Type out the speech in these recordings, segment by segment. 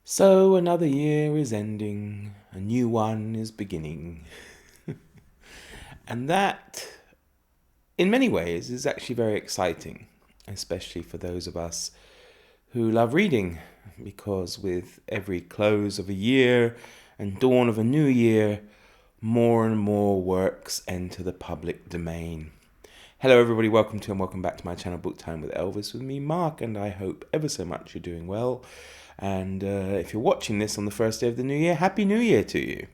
So another year is ending, a new one is beginning. And that, in many ways, is actually very exciting, especially for those of us who love reading, because with every close of a year and dawn of a new year, more and more works enter the public domain. Hello, everybody. Welcome back to my channel, Book Time with Elvis, with me, Mark, and I hope ever so much you're doing well. And if you're watching this on the first day of the new year, Happy New Year to you.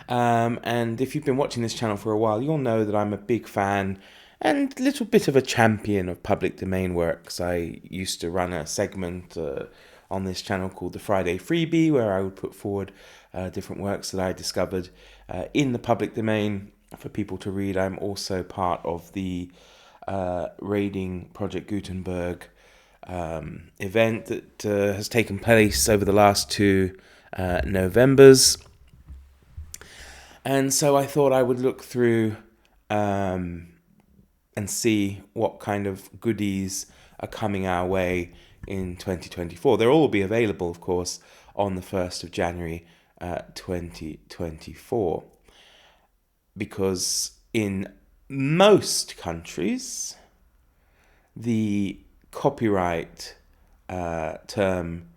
And if you've been watching this channel for a while, you'll know that I'm a big fan and a little bit of a champion of public domain works. I used to run a segment on this channel called the Friday Freebie, where I would put forward different works that I discovered in the public domain for people to read. I'm also part of the Raiding Project Gutenberg event that has taken place over the last two Novembers. And so I thought I would look through and see what kind of goodies are coming our way in 2024. They'll all be available, of course, on the 1st of January 2024. Because in most countries, the copyright term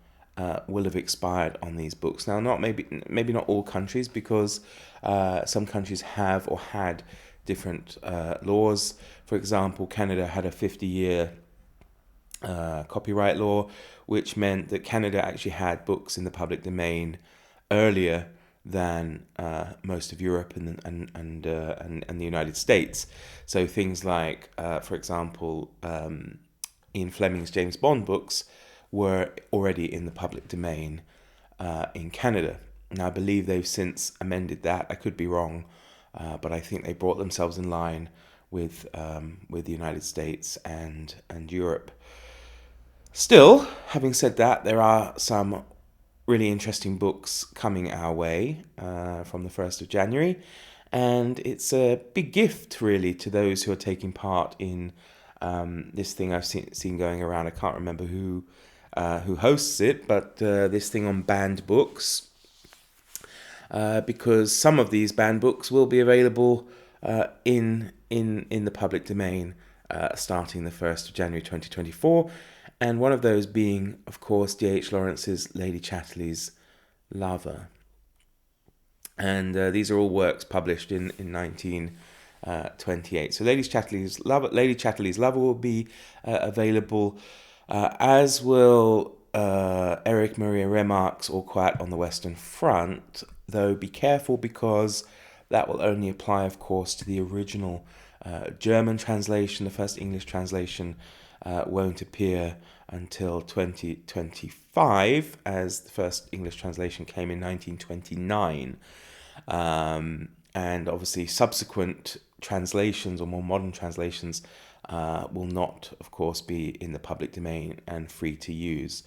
will have expired on these books. Now, maybe not all countries, because some countries have or had different laws. For example, Canada had a 50-year copyright law, which meant that Canada actually had books in the public domain earlier than most of Europe and the United States. So things like, for example, Ian Fleming's James Bond books were already in the public domain in Canada. Now, I believe they've since amended that. I could be wrong, but I think they brought themselves in line with the United States and Europe. Still, having said that, there are some really interesting books coming our way from the 1st of January, and it's a big gift, really, to those who are taking part in this thing I've seen going around. I can't remember who hosts it, but this thing on banned books, because some of these banned books will be available in the public domain starting the 1st of January 2024, and one of those being, of course, D.H. Lawrence's Lady Chatterley's Lover. And these are all works published in 1928. So Lady Chatterley's Lover will be available, as will Erich Maria Remarque's All Quiet on the Western Front, though be careful, because that will only apply, of course, to the original German translation. The first English translation won't appear until 2025, as the first English translation came in 1929. And obviously subsequent translations, or more modern translations, will not, of course, be in the public domain and free to use.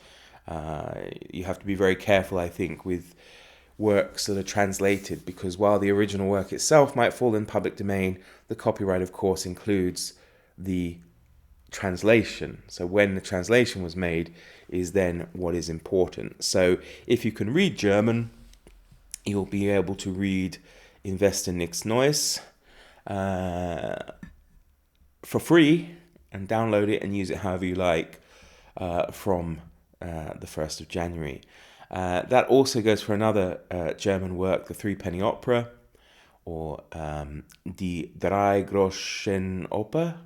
You have to be very careful, I think, with works that are translated, because while the original work itself might fall in public domain, the copyright, of course, includes the translation. So when the translation was made is then what is important. So if you can read German, you'll be able to read Investor Nichts Neues for free, and download it and use it however you like from the 1st of January. That also goes for another German work, the Threepenny Opera, or Die Dreigroschenoper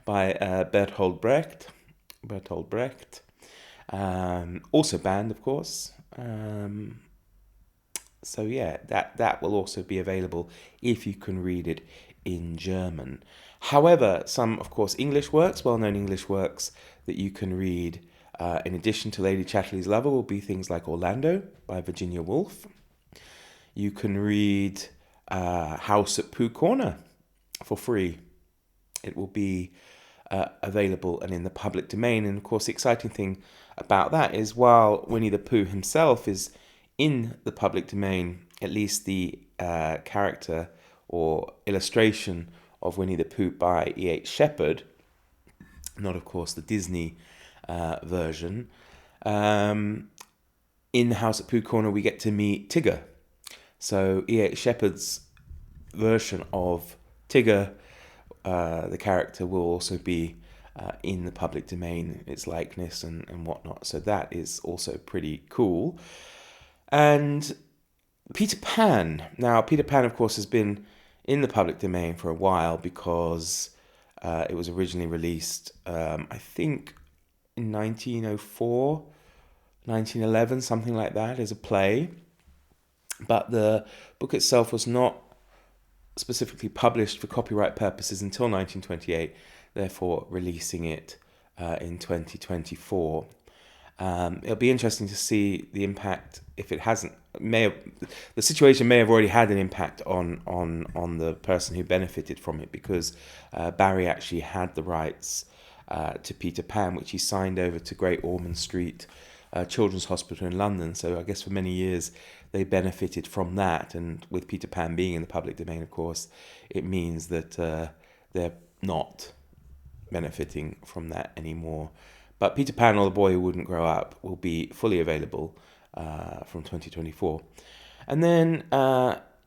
by Bertolt Brecht. Also banned, of course. So yeah, that will also be available if you can read it in German. However, some, of course, English works, well-known English works that you can read in addition to Lady Chatterley's Lover, will be things like Orlando by Virginia Woolf. You can read House at Pooh Corner for free. It will be available and in the public domain. And of course, the exciting thing about that is, while Winnie the Pooh himself is in the public domain, at least the character or illustration of Winnie the Pooh by E.H. Shepard, not, of course, the Disney version, In the House at Pooh Corner, we get to meet Tigger. So E.H. Shepard's version of Tigger, the character, will also be in the public domain, its likeness and whatnot. So that is also pretty cool. And Peter Pan. Now, Peter Pan, of course, has been in the public domain for a while because it was originally released, I think, in 1904, 1911, something like that, as a play. But the book itself was not specifically published for copyright purposes until 1928, therefore releasing it in 2024. It'll be interesting to see the impact if it hasn't. The situation may have already had an impact on the person who benefited from it, because Barry actually had the rights to Peter Pan, which he signed over to Great Ormond Street Children's Hospital in London. So I guess for many years they benefited from that. And with Peter Pan being in the public domain, of course, it means that they're not benefiting from that anymore. But Peter Pan, or the Boy Who Wouldn't Grow Up, will be fully available from 2024. And then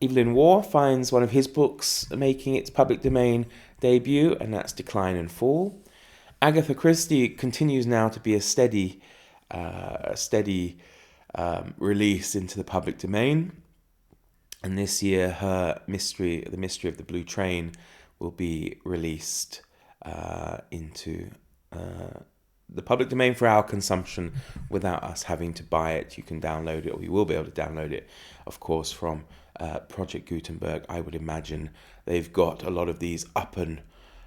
Evelyn Waugh finds one of his books making its public domain debut, and that's Decline and Fall. Agatha Christie continues now to be a steady release into the public domain. And this year, her The Mystery of the Blue Train, will be released into the public domain for our consumption without us having to buy it. You can download it, or you will be able to download it, of course, from Project Gutenberg. I would imagine they've got a lot of these up and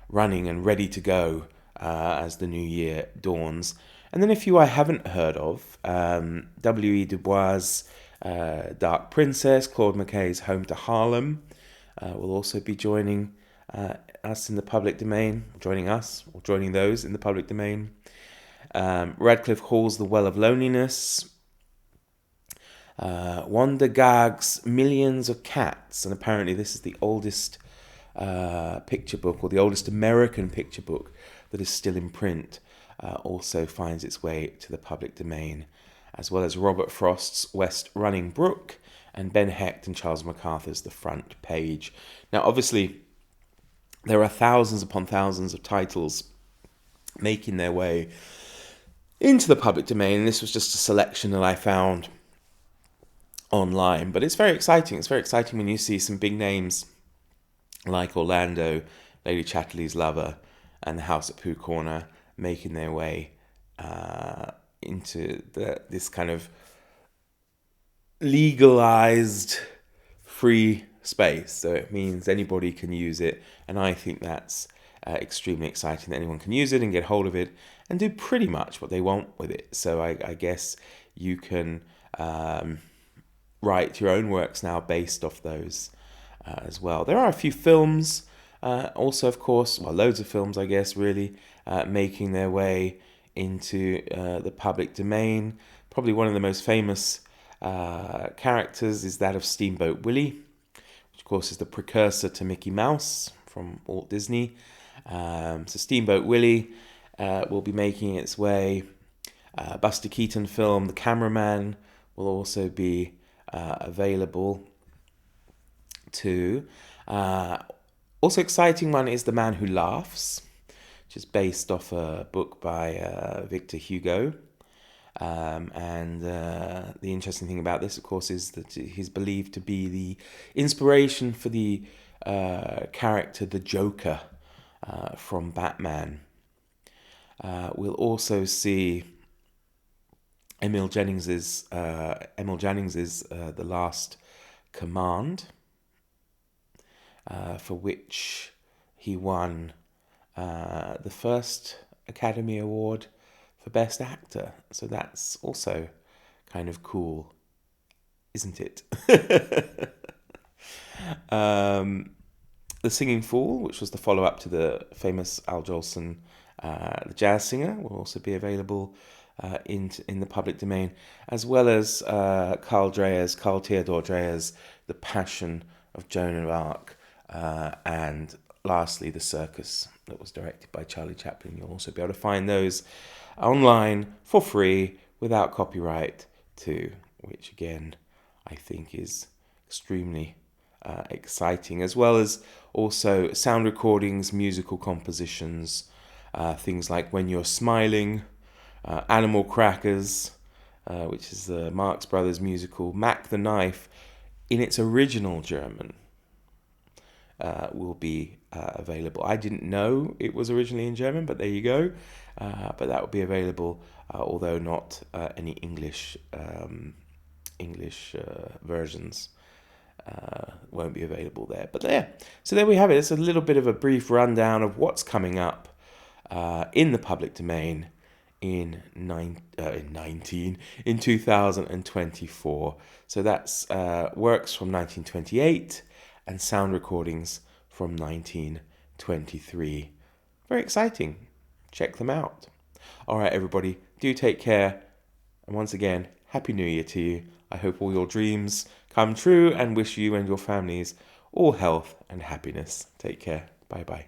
running and ready to go as the new year dawns. And then a few I haven't heard of. W.E. Du Bois' Dark Princess, Claude McKay's Home to Harlem will also be joining us in the public domain, joining those in the public domain. Radcliffe Hall's The Well of Loneliness. Wanda Gagg's Millions of Cats, and apparently this is the oldest picture book, or the oldest American picture book that is still in print, also finds its way to the public domain, as well as Robert Frost's West Running Brook and Ben Hecht and Charles MacArthur's The Front Page. Now, obviously, there are thousands upon thousands of titles making their way into the public domain, and this was just a selection that I found online. But it's very exciting. It's very exciting when you see some big names like Orlando, Lady Chatterley's Lover, and The House at Pooh Corner making their way into this kind of legalized free space. So it means anybody can use it, and I think that's extremely exciting that anyone can use it and get hold of it and do pretty much what they want with it. So I guess you can write your own works now based off those as well. There are a few films also, of course, loads of films, I guess, really making their way into the public domain. Probably one of the most famous characters is that of Steamboat Willie, which of course is the precursor to Mickey Mouse from Walt Disney. So Steamboat Willie will be making its way. Buster Keaton film The Cameraman will also be available too. Also exciting one is The Man Who Laughs, which is based off a book by Victor Hugo. And the interesting thing about this, of course, is that he's believed to be the inspiration for the character the Joker from Batman. We'll also see Emil Jennings's The Last Command, for which he won the first Academy Award for Best Actor. So that's also kind of cool, isn't it? The Singing Fool, which was the follow-up to the famous Al Jolson The Jazz Singer, will also be available in the public domain, as well as Carl Theodor Dreyer's The Passion of Joan of Arc, and lastly The Circus, that was directed by Charlie Chaplin. You'll also be able to find those online for free without copyright too, which again I think is extremely exciting, as well as also sound recordings, musical compositions, things like When You're Smiling, Animal Crackers, which is the Marx Brothers musical, Mac the Knife, in its original German, will be available. I didn't know it was originally in German, but there you go. But that will be available, although not any English versions won't be available there. But so there we have it. It's a little bit of a brief rundown of what's coming up in the public domain in 2024. So that's works from 1928 and sound recordings from 1923. Very exciting. Check them out. All right, everybody, do take care. And once again, Happy New Year to you. I hope all your dreams come true and wish you and your families all health and happiness. Take care. Bye-bye.